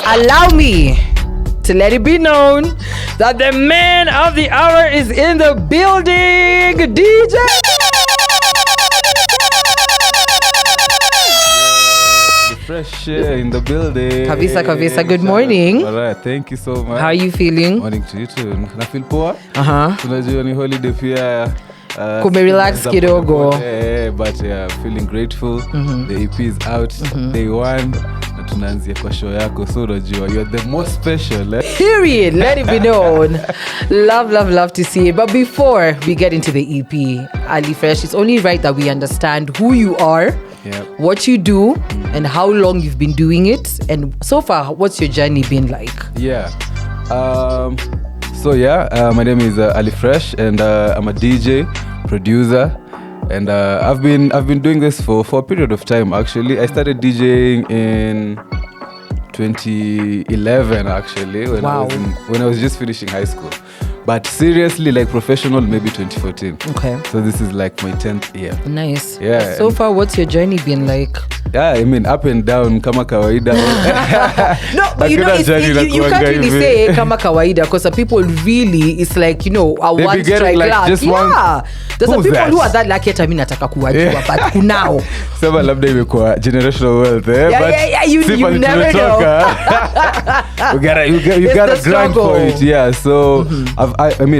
allow me to let it be known that the man of the hour is in the building, DJ. Fresh air in the building. Kavisa, good morning. All right, thank you so much. How are you feeling? Morning to you too. Na feel poa? Tunajua ni holiday pia. Kumerelax kidogo. But feeling grateful. The EP is out day 1. Na tunaanzia kwa show yako. So unajua you're the most special. Period. Let it be known. Love to see it. But before we get into the EP, Ali Fresh, it's only right that we understand who you are. Yep. What you do and how long you've been doing it, and so far what's your journey been like? My name is Ali Fresh, and I'm a DJ, producer, and I've been doing this for a period of time. Actually, I started DJing in 2011 actually when I was just finishing high school. But seriously, like professional, maybe 2014. Okay. So this is like my 10th year. Nice. Yeah. So far, what's your journey been like? Yeah, I mean, up and down, kama kawaida. No, but you know, you can't really say kama kawaida because some people really, it's like, you know, a one strike like luck. Yeah. There's some people who are that lucky hata mimi nataka kuwajua, but kunao. Sema labda imekuwa generational wealth, Yeah, you never know. you gotta grind for it. Yeah, so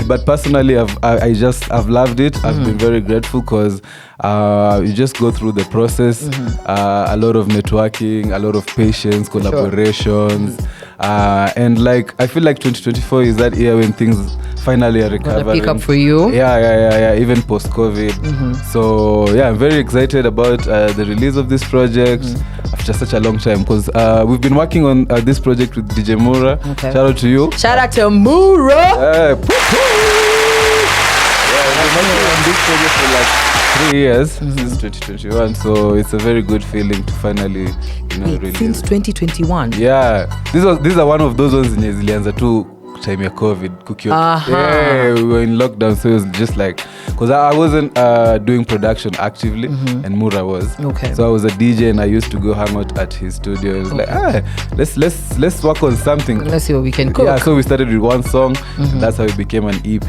but personally, I've loved it. I've been very grateful because you just go through the process, a lot of networking, a lot of patience, collaborations, and like I feel like 2024 is that year when things finally are recovering. Gonna pick up for you. Yeah. Even post-COVID. So yeah, I'm very excited about the release of this project after such a long time because we've been working on this project with DJ Mura. Okay. Shout out to you. Shout out to Mura. We've been working on this project for like 3 years since 2021, so it's a very good feeling to finally, release. Since 2021. Yeah, these are one of those ones zenye zilianza tu time ya COVID. Yeah, we were in lockdown, so it was just like, because I wasn't doing production actively, and Mura was. Okay. So I was a DJ, and I used to go hang out at his studio. It was like, let's work on something. Let's see what we can cook. Yeah, so we started with one song, and that's how it became an EP.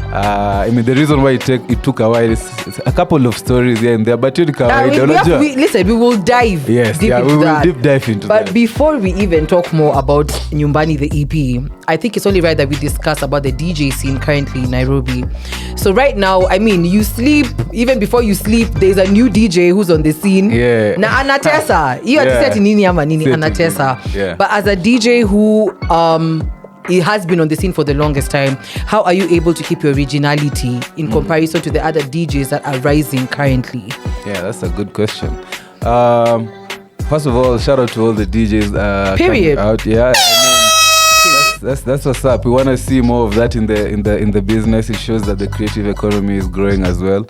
The reason why it took a while is a couple of stories here and there, but listen, we will dive deep into that. Deep dive into that. But before we even talk more about Nyumbani, the EP, I think it's only right that we discuss about the DJ scene currently in Nairobi. So right now, you sleep, even before you sleep, there's a new DJ who's on the scene. Yeah. Na anatesa. You have to say nini ama nini, anatesa. Yeah. But as a DJ who it has been on the scene for the longest time, how are you able to keep your originality in comparison to the other DJs that are rising currently? Yeah, that's a good question. First of all, shout out to all the DJs Period. coming out. Yeah, that's what's up. We want to see more of that in the business. It shows that the creative economy is growing as well.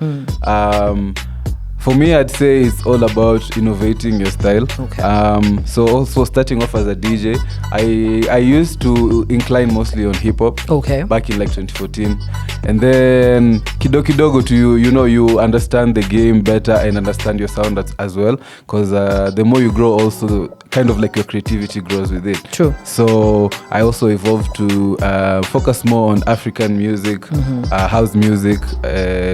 For me, I'd say it's all about innovating your style. Okay. So also starting off as a DJ, I used to incline mostly on hip hop. Okay. Back in like 2014, and then kidogo to you understand the game better and understand your sound as well. Because the more you grow, also kind of like your creativity grows with it. True. So I also evolved to focus more on African music, house music,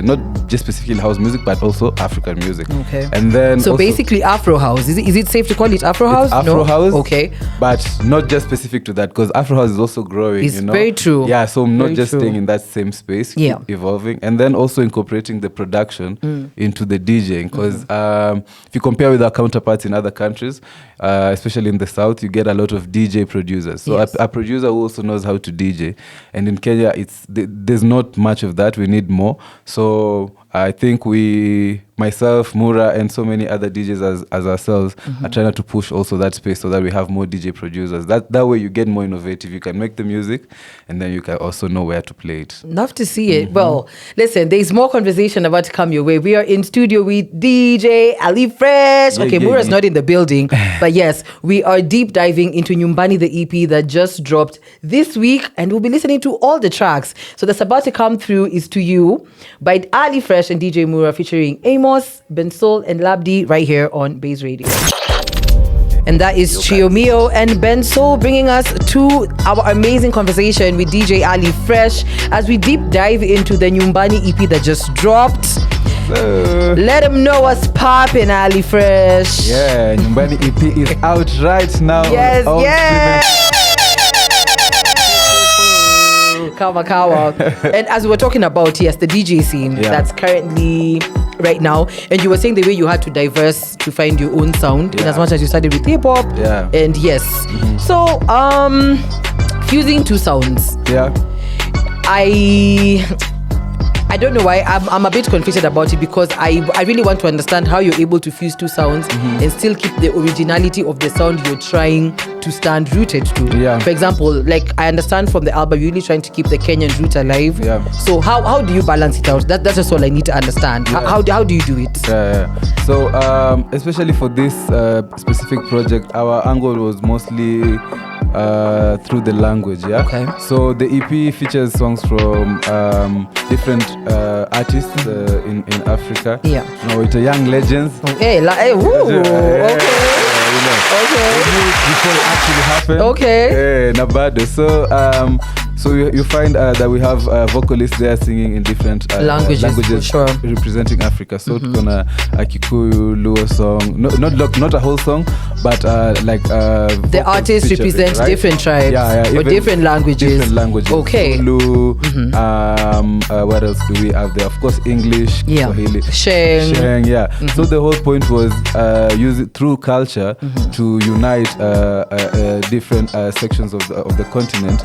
not just specifically house music, but also African music. Okay. And then so basically Afro house. Is it safe to call it Afro house? Afro house. Okay. But not just specific to that, because Afro house is also growing. It's very true. Yeah. So I'm not very just true. staying in that same space. Yeah. Keep evolving, and then also incorporating the production into the DJing. Because if you compare with our counterparts in other countries, especially in the South, you get a lot of DJ producers. So Yes. a producer who also knows how to DJ. And in Kenya, there's not much of that. We need more. So I think myself, Mura, and so many other DJs as ourselves are trying to push also that space so that we have more DJ producers. That way you get more innovative. You can make the music, and then you can also know where to play it. Love to see it. Well, listen, there's more conversation about to come your way. We are in studio with DJ Ali Fresh. Okay, Mura's not in the building, but yes, we are deep diving into Nyumbani, the EP that just dropped this week, and we'll be listening to all the tracks. So that's about to come through is To You by Ali Fresh and DJ Mura featuring Amos, Bensol, and Labdi right here on Baze Radio. And that is Chio Mio and Benso, bringing us to our amazing conversation with DJ Ali Fresh as we deep dive into the Nyumbani EP that just dropped. Let them know what's poppin', Ali Fresh. Yeah, Nyumbani EP is out right now. Yes, yes. Kawa. And as we were talking about, yes, the DJ scene that's currently right now, and you were saying the way you had to diverse to find your own sound in as much as you started with hip-hop. Yeah. And yes. So, fusing two sounds. Yeah. I don't know why I'm a bit confused about it, because I really want to understand how you're able to fuse two sounds and still keep the originality of the sound you're trying to stand rooted to. Yeah. For example, like I understand from the album you're really trying to keep the Kenyan root alive. Yeah. So how do you balance it out? That's just all I need to understand. Yeah. How do you do it? Yeah. So especially for this specific project, our angle was mostly through the language. Okay. So the EP features songs from different artists in Africa. Yeah. It's a young legends. Okay. Before it actually happened. Okay. Nabado. So you find that we have vocalists there singing in different languages sure. representing Africa. So kuna a Kikuyu, Luo song, not a whole song, but the artists represent different tribes or different languages. Okay. Zulu, what else do we have there? Of course, English, Swahili, Sheng. Yeah. So the whole point was use it through culture to unite different sections of the continent,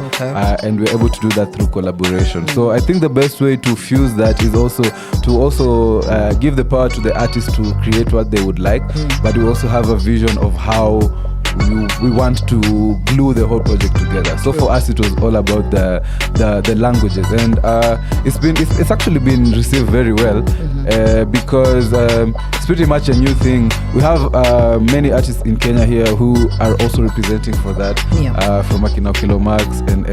and we're able to do that through collaboration. So I think the best way to fuse that is also to give the power to the artist to create what they would like, but we also have a vision of how we want to glue the whole project together. So for us it was all about the languages, and it's actually been received very well, because it's pretty much a new thing. We have many artists in Kenya here who are also representing for that, from Akina Kilo Max and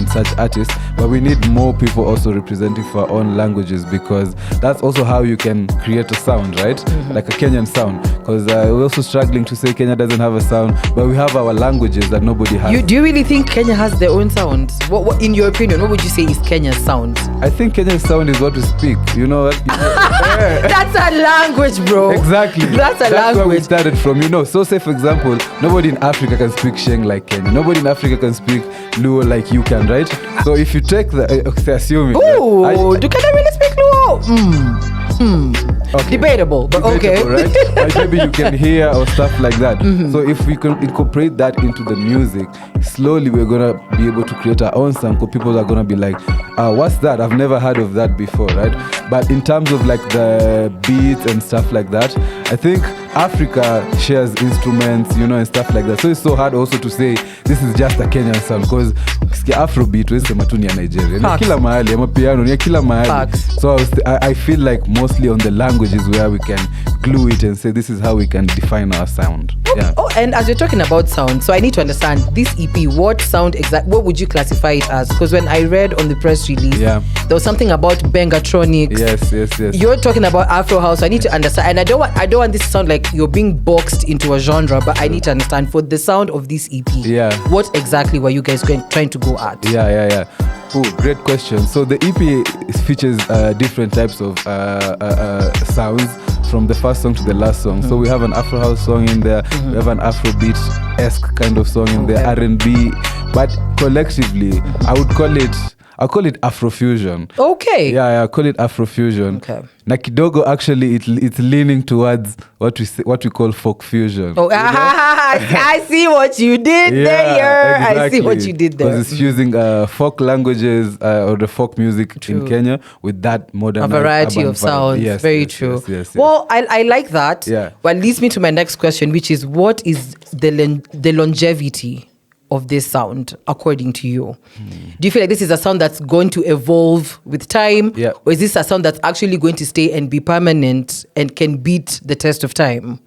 such artists, but we need more people also representing for our own languages, because that's also how you can create a sound, right? Like a Kenyan sound, because we're also struggling to say Kenya doesn't have a sound, but we have our languages that nobody has. Do you really think Kenya has their own sound? What in your opinion, what would you say is Kenya's sound? I think Kenya's sound is what we speak. You know what? That's a language, bro. Exactly. That's language. Where we started from. So say for example, nobody in Africa can speak Sheng like Kenya. Nobody in Africa can speak Luo like you can, right? So if you take assuming. Ooh, can I really speak Luo? Okay. Debatable, okay. Right? Like maybe you can hear or stuff like that. So if we can incorporate that into the music, slowly we're gonna be able to create our own sound, because people are gonna be like, what's that? I've never heard of that before, right? But in terms of like the beats and stuff like that, I think Africa shares instruments, and stuff like that. So it's so hard also to say this is just a Kenyan sound, because Afrobeat we sema tu ni ya Nigeria. Ni kila mahali, ama piano ni kila mahali. So I feel like mostly on the languages where we can glue it and say this is how we can define our sound. Yeah. Oh, and as you're talking about sound, so I need to understand this EP, what would you classify it as? Because when I read on the press release, there was something about Bengatronics. Yes. You're talking about Afro House, so I need to understand, and I don't want this to sound like you're being boxed into a genre, but I need to understand for the sound of this EP, what exactly were you guys trying to go at? Yeah. Oh, great question. So the EP features different types of sounds, from the first song to the last song. So we have an Afro House song in there, we have an Afrobeat-esque kind of song in there, R&B, but collectively I'll call it Afrofusion. Okay. Yeah, I call it Afrofusion. Okay. Na kidogo actually it's leaning towards what we call folk fusion. Oh, I see what you did there. Exactly. I see what you did there. Because it's using folk languages or the folk music in Kenya with that modern, a variety of sounds. Yes, very true. Yes. Well, I like that. Yeah. Well, leads me to my next question, which is what is the longevity of this sound, according to you? Do you feel like this is a sound that's going to evolve with time? Yeah. Or is this a sound that's actually going to stay and be permanent and can beat the test of time?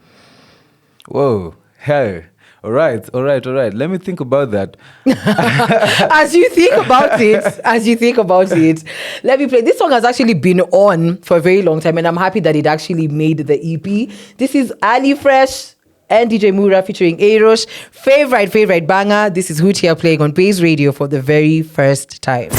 Whoa. Hey. All right. Let me think about that. As you think about it, let me play. This song has actually been on for a very long time, and I'm happy that it actually made the EP. This is Ali Fresh and DJ Mura featuring Erosh. Favorite banger. This is Hoot here playing on Baze Radio for the very first time.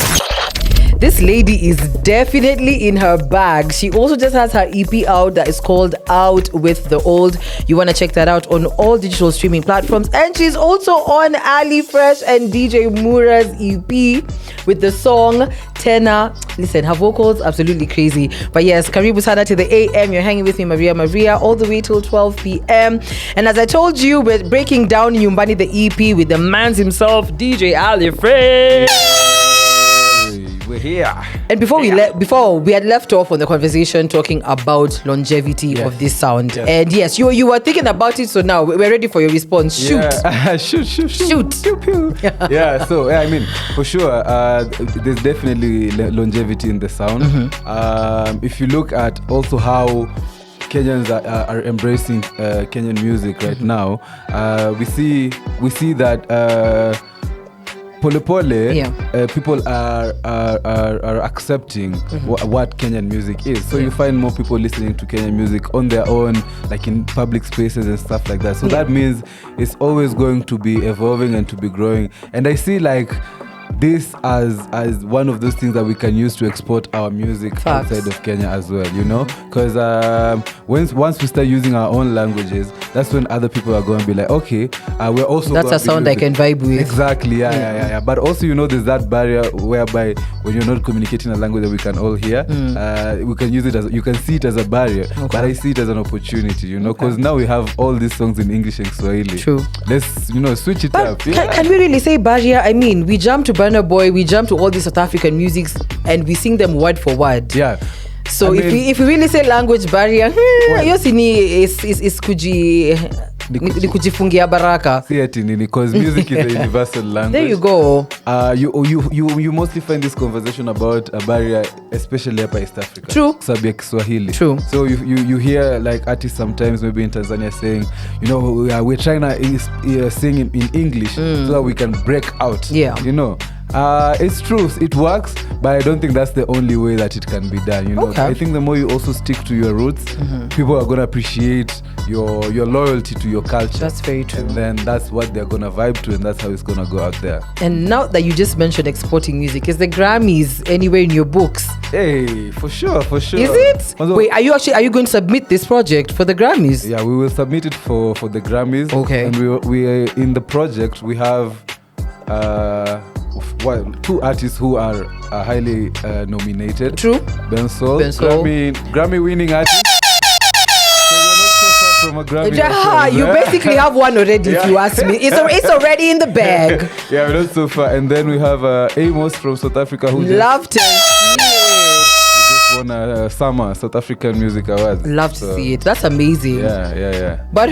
This lady is definitely in her bag. She also just has her EP out that is called Out With The Old. You want to check that out on all digital streaming platforms. And she's also on Ali Fresh and DJ Mura's EP with the song Tena. Listen, her vocals, absolutely crazy. But yes, Karibu Sana to the AM. You're hanging with me, Maria, all the way till 12 p.m. And as I told you, we're breaking down Nyumbani, the EP, with the man's himself, DJ Ali Fresh. We're here. And before we had left off on the conversation talking about longevity of this sound. Yes. And yes, you were thinking about it, so now we're ready for your response. Shoot. Yeah. Shoot. Pew, pew. Yeah, so I mean, for sure, there's definitely longevity in the sound. If you look at also how Kenyans are embracing Kenyan music right now, we see that Pole Pole, people are accepting what Kenyan music is. So you find more people listening to Kenyan music on their own, like in public spaces and stuff like that. So that means it's always going to be evolving and to be growing. And I see like this as one of those things that we can use to export our music outside of Kenya as well, you know, because once we start using our own languages, that's when other people are going to be like, okay, we're also that's a sound I can vibe with. Exactly, yeah. But also, you know, there's that barrier whereby when you're not communicating a language that we can all hear, we can use it as, you can see it as a barrier, but I see it as an opportunity, you know, because now we have all these songs in English and Swahili. True. Let's, you know, switch it up. Can we really say barrier? I mean, we jump to Burna Boy, we jump to all these South African musics and we sing them word for word. Yeah. So if we really say language barrier, yosini is kujifungia baraka. See it in because music is a universal language. There you go. You mostly find this conversation about a barrier, especially up in East Africa. True. Sabi ya Kiswahili. True. So you hear like artists sometimes maybe in Tanzania saying, you know, we're trying to sing in English so that we can break out. Yeah. You know. It's true, it works, but I don't think that's the only way that it can be done. You know, I think the more you also stick to your roots, people are gonna appreciate your loyalty to your culture. That's very true. And then that's what they're gonna vibe to, and that's how it's gonna go out there. And now that you just mentioned exporting music, is the Grammys anywhere in your books? Hey, for sure. Is it? Wait, are you going to submit this project for the Grammys? Yeah, we will submit it for the Grammys. Okay. And we in the project we have two artists who are highly nominated. True. Bensoul. Grammy winning artist. So we're not so far from a Grammy. You basically have one already, if you ask me. It's already in the bag. Yeah, we're not so far. And then we have Amos from South Africa who love to won a summer South African Music Awards. Love to see it. That's amazing. Yeah. But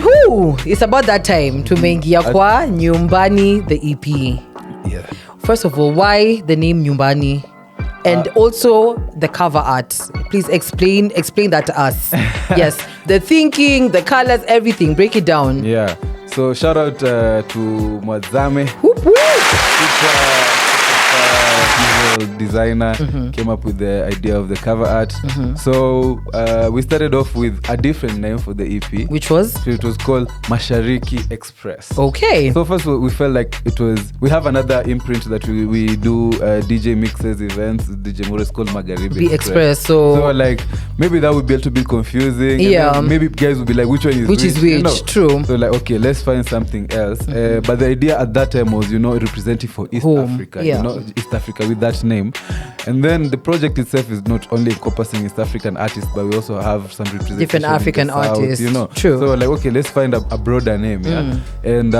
it's about that time to mengia kwa Nyumbani, the EP. Yeah. First of all, why the name Nyumbani? And also the cover art. Please explain that to us. Yes, the thinking, the colors, everything. Break it down. Yeah. So shout out to Mwazame. Whoop, whoop. Visual designer came up with the idea of the cover art. So we started off with a different name for the EP, which was? So it was called Mashariki Express. Okay. So first we felt like we have another imprint that we do DJ mixes, events. DJ Mura is called Magharibi Express. So like maybe that would be a little bit confusing. Yeah. Maybe guys would be like, which one is which? Is which? You know? True. So like, okay, let's find something else. But the idea at that time was, representing for East Africa. Yeah. East Africa with that name. And then the project itself is not only encompassing East African artists, but we also have some representation different African artists. True. So like, okay, let's find a broader name. Yeah. And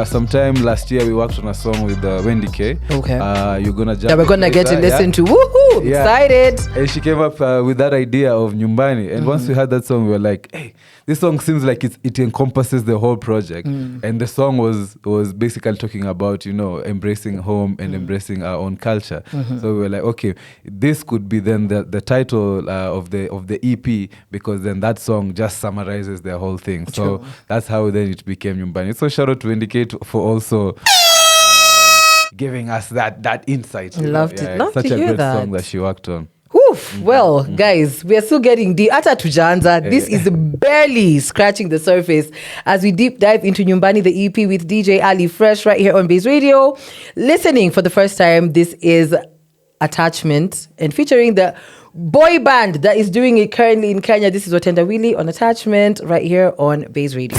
sometime last year we worked on a song with Wendy K. Okay. You're gonna jump. Yeah, we're gonna get to listen to. Woohoo! Yeah. Excited. And she came up with that idea of Nyumbani. And once we heard that song, we were like, hey, this song seems like it encompasses the whole project. And the song was basically talking about, embracing home and embracing our own culture. So we were like, okay, this could be then the title of the EP, because then that song just summarizes the whole thing. So that's how then it became Nyumbani. So shout out to Indicate for also giving us that insight. Love to such hear a great that. song that she worked on. Whew. Oof. Well, guys, we are still getting deep. Ata tujanza. This is barely scratching the surface as we deep dive into Nyumbani, the EP with DJ Ali Fresh right here on Baze Radio. Listening for the first time, this is Attachment and featuring the boy band that is doing it currently in Kenya. This is Watenda Willie on Attachment right here on Baze Radio.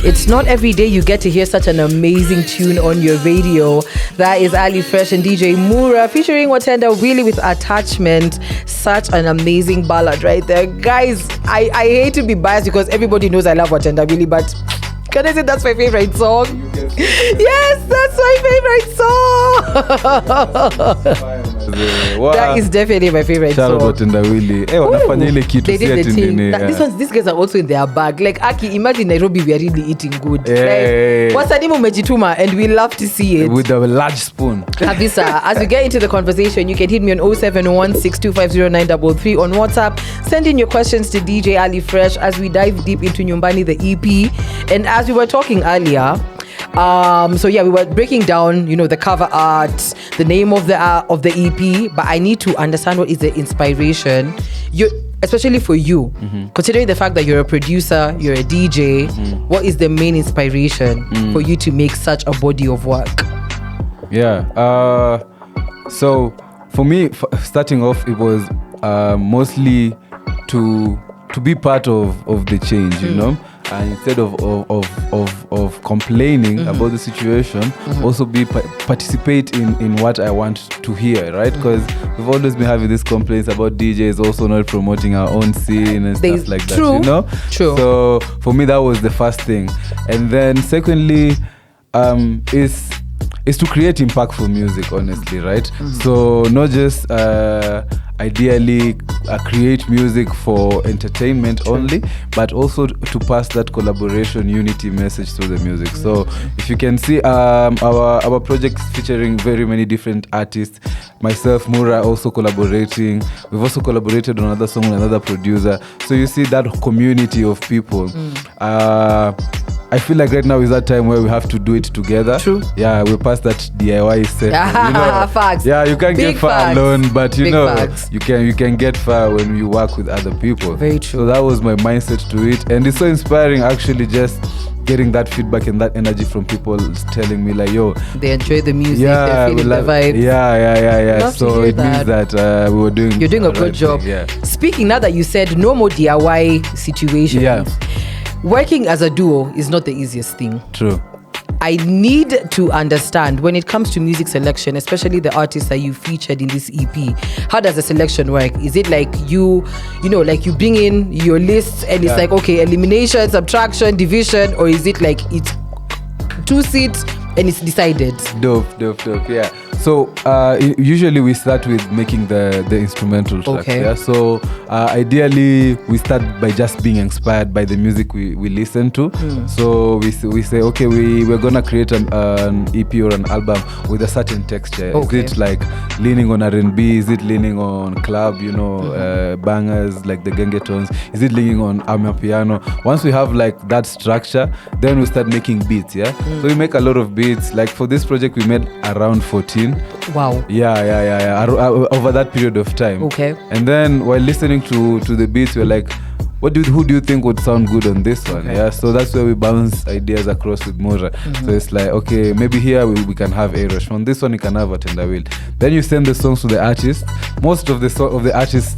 It's not every day you get to hear such an amazing tune on your radio. That is Ali Fresh and DJ Mura featuring Watenda Willie with Attachment. Such an amazing ballad right there. Guys, I hate to be biased because everybody knows I love Watenda Willie, but can I say that's my favorite song? Yes, that's my favorite song. That is definitely my favorite song. Watenda Willie. Wanafanya ile kitu they did the thing. These guys are also in their bag. Like Aki, imagine Nairobi, we are really eating good. Wasanii mumejituma and we love to see it. With a large spoon. Kabisa. As we get into the conversation, you can hit me on 0716250933 on WhatsApp. Send in your questions to DJ Ali Fresh as we dive deep into Nyumbani, the EP. And as we were talking earlier, we were breaking down, the cover art, the name of the EP, but I need to understand what is the inspiration, especially for you, considering the fact that you're a producer, you're a DJ. What is the main inspiration for you to make such a body of work? Yeah. So for me, starting off, it was mostly to be part of the change, and instead of complaining about the situation, also participate in what I want to hear, right? Because we've always been having these complaints about DJs also not promoting our own scene and stuff like that, True. So for me, that was the first thing. And then secondly, is to create impactful music, honestly, right? So not just ideally create music for entertainment only, but also to pass that collaboration, unity message through the music. So if you can see, our project is featuring very many different artists. Myself, Mura, also collaborating. We've also collaborated on another song with another producer. So you see that community of people. I feel like right now is that time where we have to do it together. True. Yeah, we passed that DIY set. Facts. Yeah, you can't get far facts. alone, but you facts. you can get far when you work with other people. Very true. So that was my mindset to it, and it's so inspiring actually, just getting that feedback and that energy from people telling me like, yo, they enjoy the music, they're feeling the vibes. Yeah. So it means that you're doing a good job. Thing, yeah. Speaking, now that you said no more DIY situations, working as a duo is not the easiest thing. True. I need to understand when it comes to music selection, especially the artists that you featured in this EP, how does the selection work? Is it like you bring in your list and it's like, okay, elimination, subtraction, division, or is it like it's 2 seats and it's decided? Dope, yeah. So usually we start with making the instrumental tracks. Okay. Yeah? So ideally we start by just being inspired by the music we listen to. So we say, okay, we're gonna create an EP or an album with a certain texture. Okay. Is it like leaning on R&B? Is it leaning on club? Bangers like the gengetons? Is it leaning on amapiano? Once we have like that structure, then we start making beats. Yeah. So we make a lot of beats. Like for this project, we made around 14. Wow. Yeah. Over that period of time. Okay. And then while listening to the beats, we're like, who do you think would sound good on this one? Okay. Yeah. So that's where we bounce ideas across with Mura. So it's like, okay, maybe here we can have A-Rush. On this one, we can have Watenda Willie. Then you send the songs to the artist. Most of the artists,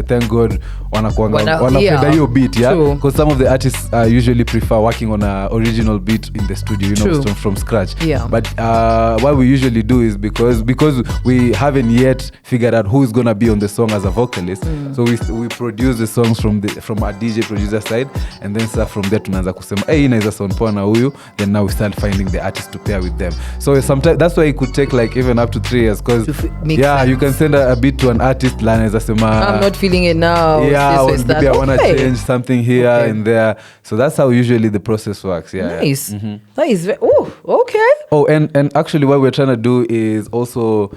thank God, wanapenda hiyo beat, yeah. Because some of the artists usually prefer working on an original beat in the studio, from scratch. Yeah. But what we usually do is because we haven't yet figured out who's gonna be on the song as a vocalist. So we produce the songs from our DJ producer side, and then start from there tunaanza kusema, hey, inaweza sound poa na huyu. Then now we start finding the artist to pair with them. So sometimes that's why it could take like even up to 3 years, because sense. You can send a beat to an artist, la anaweza sema, I'm not feeling it now. Maybe I want to change something here and there. So that's how usually the process works. Yeah. Nice. That is okay. Oh, and actually what we're trying to do is also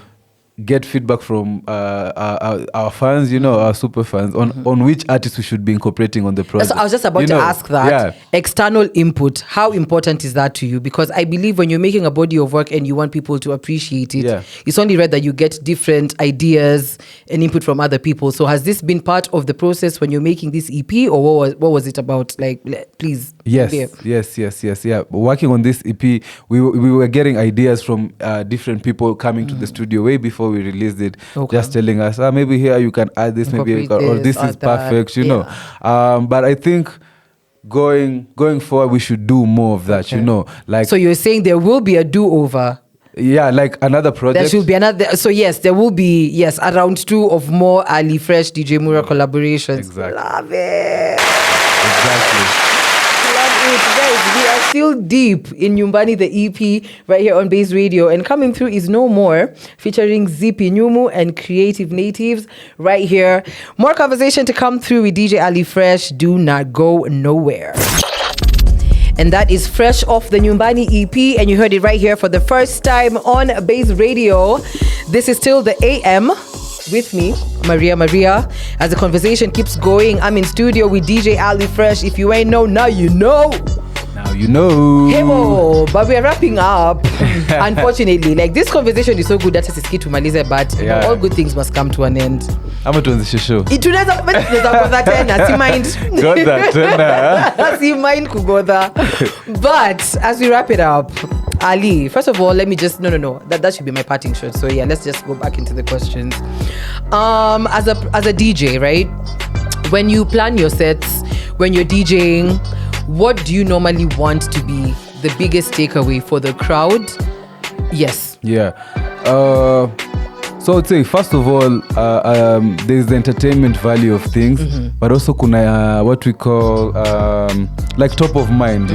get feedback from our fans, our super fans, on which artists we should be incorporating on the project. So I was just about to ask that. Yeah. External input, how important is that to you? Because I believe when you're making a body of work and you want people to appreciate it, it's only right that you get different ideas and input from other people. So has this been part of the process when you're making this EP, or what was it about? Like, please. Yes. Yeah. Working on this EP, we were getting ideas from different people coming to the studio way before we released it, just telling us, maybe here you can add this, maybe you can, or this is perfect, know. But I think going forward, we should do more of that, Like, so you're saying there will be a do-over? Yeah, like another project. There should be another. So yes, there will be a round 2 of more Ali Fresh, DJ Mura collaborations. Exactly. Love it. Exactly. Guys, we are still deep in Nyumbani, the EP, right here on Baze Radio. And coming through is No More, featuring Zippy Nyumu and Creative Natives right here. More conversation to come through with DJ Ali Fresh. Do not go nowhere. And that is fresh off the Nyumbani EP. And you heard it right here for the first time on Baze Radio. This is still the AM. With me, Maria. As the conversation keeps going, I'm in studio with DJ Ali Fresh. If you ain't know, now you know. Now you know. Hey, but we are wrapping up. Unfortunately, like this conversation is so good that it's key to Maliza, but all good things must come to an end. I'm a tuanzishe show. Tunaweza kugoza tena, si mind. Goza tena. Si mind kugoza. But as we wrap it up, Ali, first of all, let me just no. That should be my parting shot. So yeah, let's just go back into the questions. As a DJ, right? When you plan your sets, when you're DJing, what do you normally want to be the biggest takeaway for the crowd? Yes. Yeah. So I'd say, first of all, there's the entertainment value of things, but also kuna what we call like top of mind,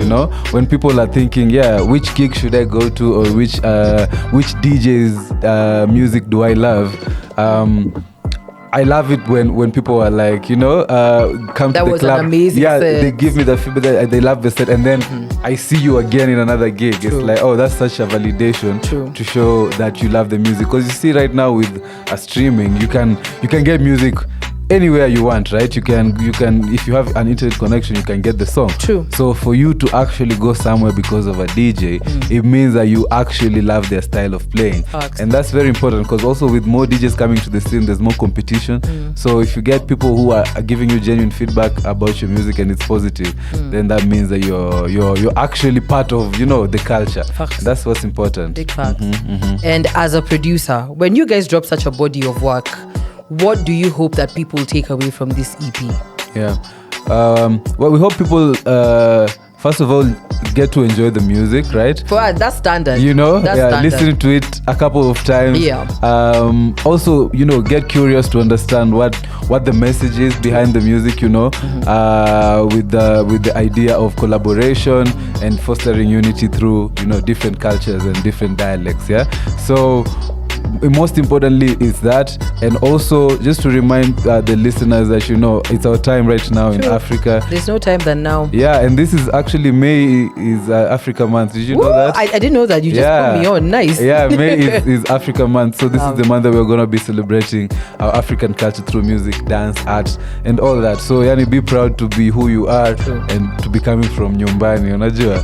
when people are thinking, which gig should I go to, or which DJ's music do I love? I love it when people are like, come that to the was club. An amazing set. They give me the feedback, they love the set, and then I see you again in another gig. True. It's like, that's such a validation to show that you love the music. Because you see right now with streaming, you can get music anywhere you want, right? You can if you have an internet connection, you can get the song. True. So for you to actually go somewhere because of a DJ, it means that you actually love their style of playing. And that's very important, because also with more DJs coming to the scene, there's more competition. So if you get people who are giving you genuine feedback about your music and it's positive, then that means that you're actually part of the culture. That's what's important. Big facts. And as a producer, when you guys drop such a body of work, what do you hope that people take away from this EP? Yeah. Well, we hope people, first of all, get to enjoy the music, right? For us, that's standard. That's standard. Listen to it a couple of times. Yeah. Also, get curious to understand what the message is behind the music, with the idea of collaboration and fostering unity through, different cultures and different dialects, yeah? So, most importantly is that, and also just to remind the listeners that it's our time right now in Africa. There's no time than now. Yeah, and this is actually May is Africa month. Did you know that? I didn't know that. You just put me on. Nice. Yeah, May is Africa month, so this is the month that we're gonna be celebrating our African culture through music, dance, art, and all that. So yani, be proud to be who you are and to be coming from Nyumbani. Unajua?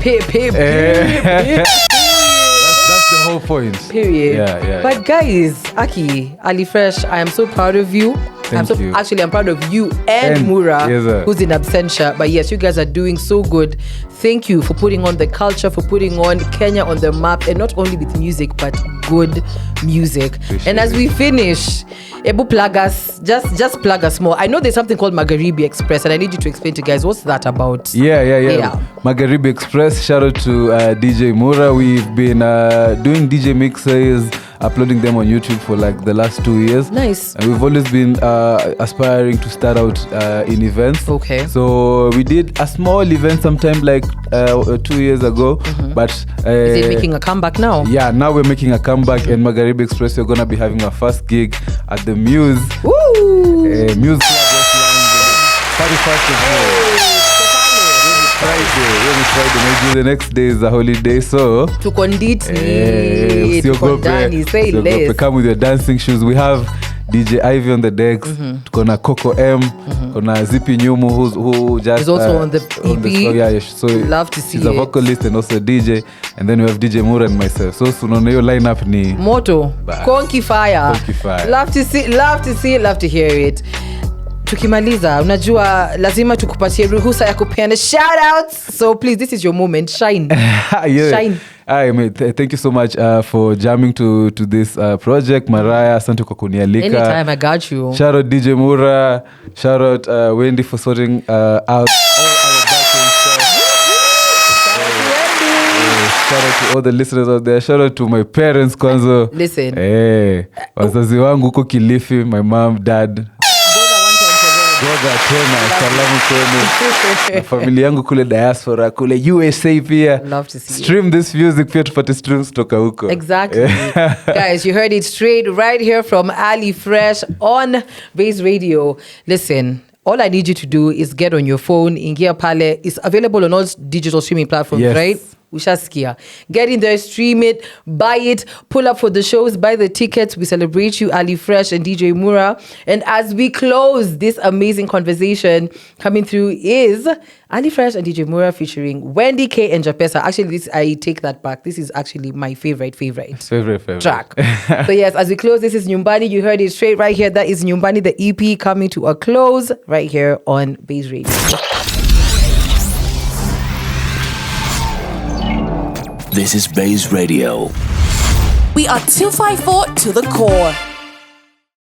That's the whole point. Period. Yeah. But guys, Aki, Ali Fresh, I am so proud of you. Thank you. Actually, I'm proud of you and Mura, who's in absentia. But yes, you guys are doing so good. Thank you for putting on the culture, for putting on Kenya on the map, and not only with music, but good music. And as we finish, Ebu plug us, just plug us more. I know there's something called Magharibi Express, and I need you to explain to guys what's that about. Yeah. Magharibi Express, shout out to DJ Mura. We've been doing DJ mixes, uploading them on YouTube for like the last 2 years. Nice. And we've always been aspiring to start out in events. Okay. So we did a small event sometime like 2 years ago. But is it making a comeback now? Yeah, now we're making a comeback. And Magharibi Express, we're gonna be having our first gig at the Muse. Woo! Muse Club 31st of May. The next day is a holiday, so tuko nditni, usiogope, say less. come with your dancing shoes. We have DJ Ivy on the decks. Tuko na Coco M, kona Zippy Nyumu who just is also on the EP. So love to see she's a vocalist and also a DJ, and then we have DJ Mura and myself. So unaona hiyo lineup ni moto, Konki Fire. Love to see it, love to hear it. Tukimaliza, unajua lazima tukupatie ruhusa ya kupeana shout outs, so please, this is your moment, shine. Shine. Thank you so much for jamming to this project. Mariah, asante kwa kunialika. Anytime, I got you. Shout out DJ Mura, shout out Wendy for sorting out all our backend stuff. Shout out to all the listeners out there. Shout out to my parents kwanza. Listen. Wazazi wangu huko Kilifi, my mom, dad. Salamu kwenu. Familia yangu kule diaspora, kule USA pia. Love to see stream this music pia tupate streams toka huko. Exactly. Guys, you heard it straight right here from Ali Fresh on Baze Radio. Listen, all I need you to do is get on your phone. Ingia pale is available on all digital streaming platforms, right? Ushaskia. Get in there, stream it, buy it, pull up for the shows, buy the tickets. We celebrate you, Ali Fresh and DJ Mura. And as we close this amazing conversation, coming through is Ali Fresh and DJ Mura featuring Wendy K and Japesa. Actually, I take that back. This is actually my favorite track. So yes, as we close, this is Nyumbani. You heard it straight right here. That is Nyumbani, the EP, coming to a close right here on Baze Radio. This is Baze Radio. We are 254 to the core.